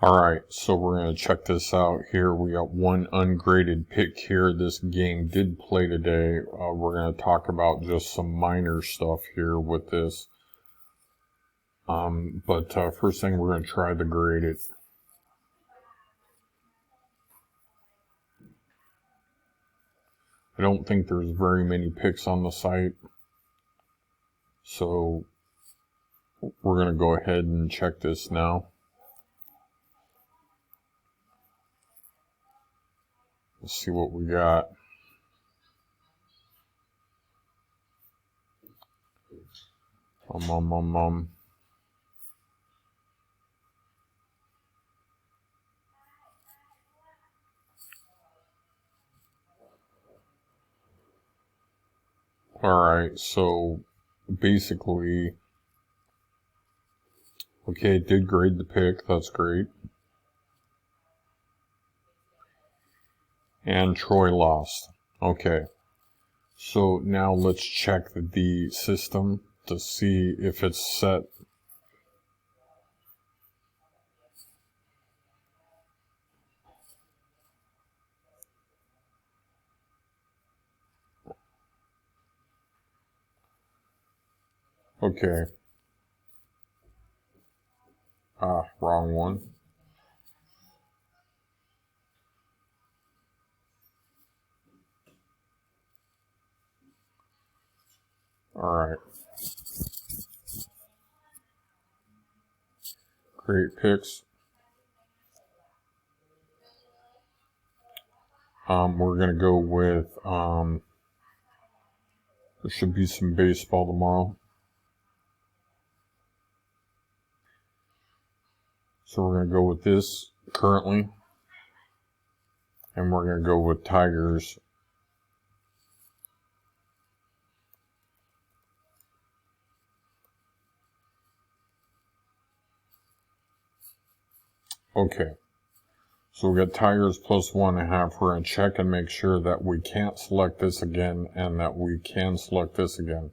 Alright, so we're going to check this out here. We got one ungraded pick here. This game did play today. We're going to talk about just some minor stuff here with this. But first thing, we're going to try to grade it. I don't think there's very many picks on the site. So we're going to go ahead and check this now. Let's see what we got. Alright, so basically, okay, it did grade the pick, that's great. And Troy lost. Okay, so now let's check the system to see if it's set. Okay. Wrong one. Alright. Create picks. We're going to go with, there should be some baseball tomorrow. So we're going to go with this currently. And we're going to go with Tigers. Okay. So we got Tigers plus 1.5. We're going to check and make sure that we can't select this again and that we can select this again.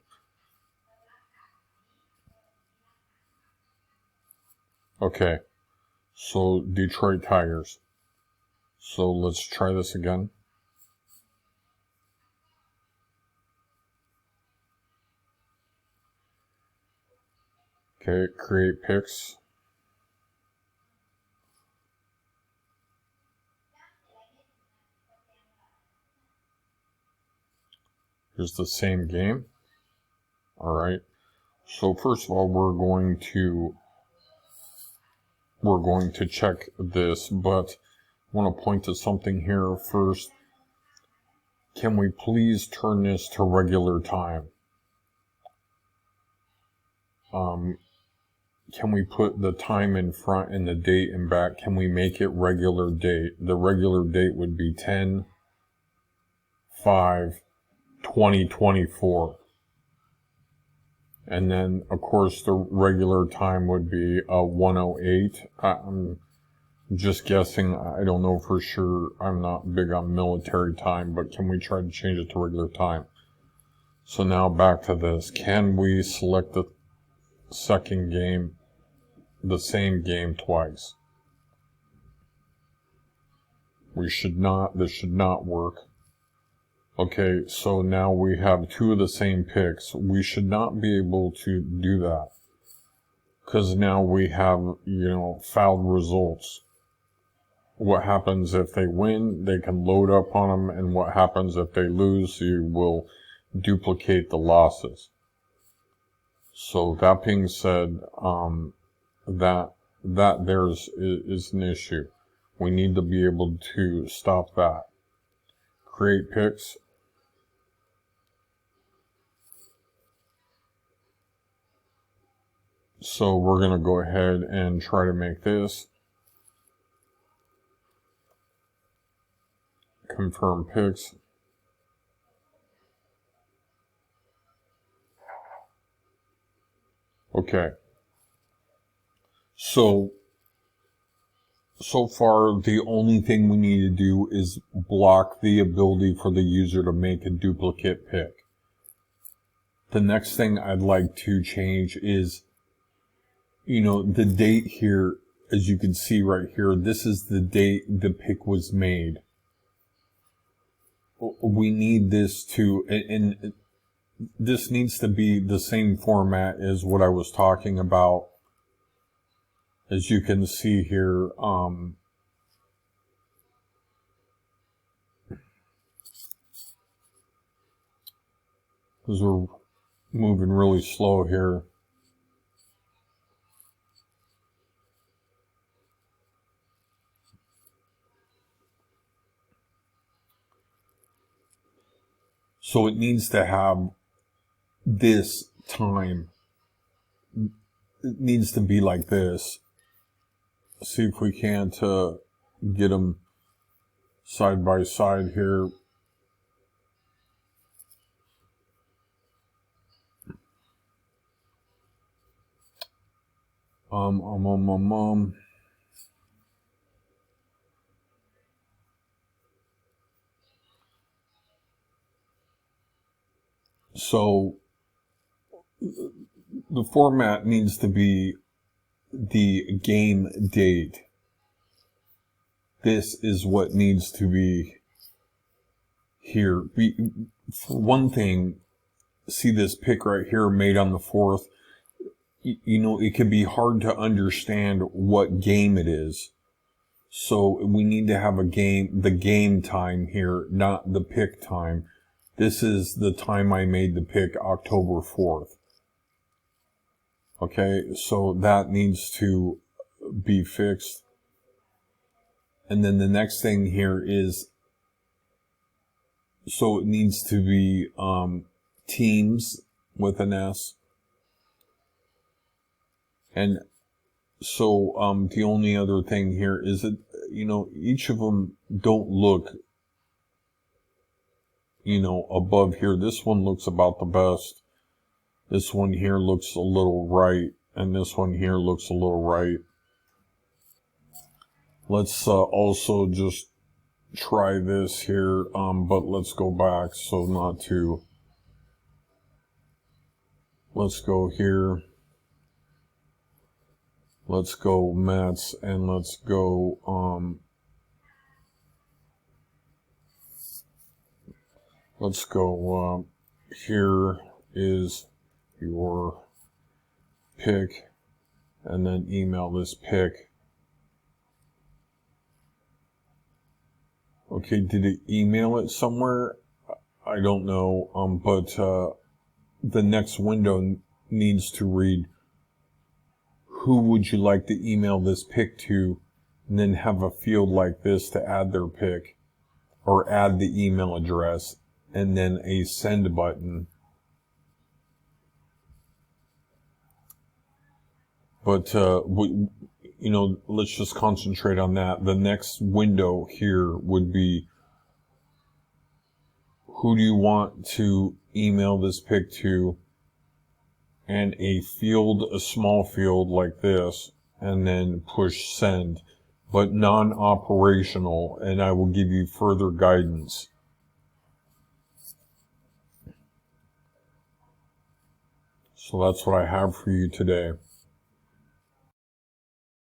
Okay. So Detroit Tigers. So let's try this again. Okay, create picks. Here's the same game. Alright. So first of all, we're going to check this, but I want to point to something here first. Can we please turn this to regular time? Can we put the time in front and the date in back? Can we make it regular date? The regular date would be 10/5/2024. And then, of course, the regular time would be 1:08. I'm just guessing. I don't know for sure. I'm not big on military time, but can we try to change it to regular time? So now back to this. Can we select the second game, the same game twice? We should not. This should not work. Okay, so now we have two of the same picks. We should not be able to do that. Because now we have, fouled results. What happens if they win? They can load up on them. And what happens if they lose? You will duplicate the losses. So that being said, that is an issue. We need to be able to stop that. Create picks. So we're going to go ahead and try to make this. Confirm picks. Okay. So far, the only thing we need to do is block the ability for the user to make a duplicate pick. The next thing I'd like to change is, the date here as you can see right here, this is the date the pick was made. We need this to, and this needs to be the same format as what I was talking about. As you can see here, because we're moving really slow here. So it needs to have this time. It needs to be like this. See if we can't get them side by side here. So the format needs to be the game date. This is what needs to be here. For one thing, see this pick right here made on the 4th. You know, it can be hard to understand what game it is. So we need to have the game time here, not the pick time. This is the time I made the pick, October 4th. Okay, so that needs to be fixed. And then the next thing here is, so it needs to be teams with an S. And so the only other thing here is that, you know, each of them don't look, you know, above here. This one looks about the best. This one here looks a little right. And this one here looks a little right. Let's also just try this here, but let's go back so not to. Let's go here. Let's go Mets, and let's go, here is your pick, and then email this pick. Okay, did it email it somewhere? I don't know, but the next window needs to read, who would you like to email this pick to? And then have a field like this to add their pick, or add the email address, and then a send button. But, you know, let's just concentrate on that. The next window here would be, who do you want to email this pick to? And a field, a small field like this, and then push send, but non-operational, and I will give you further guidance. So that's what I have for you today.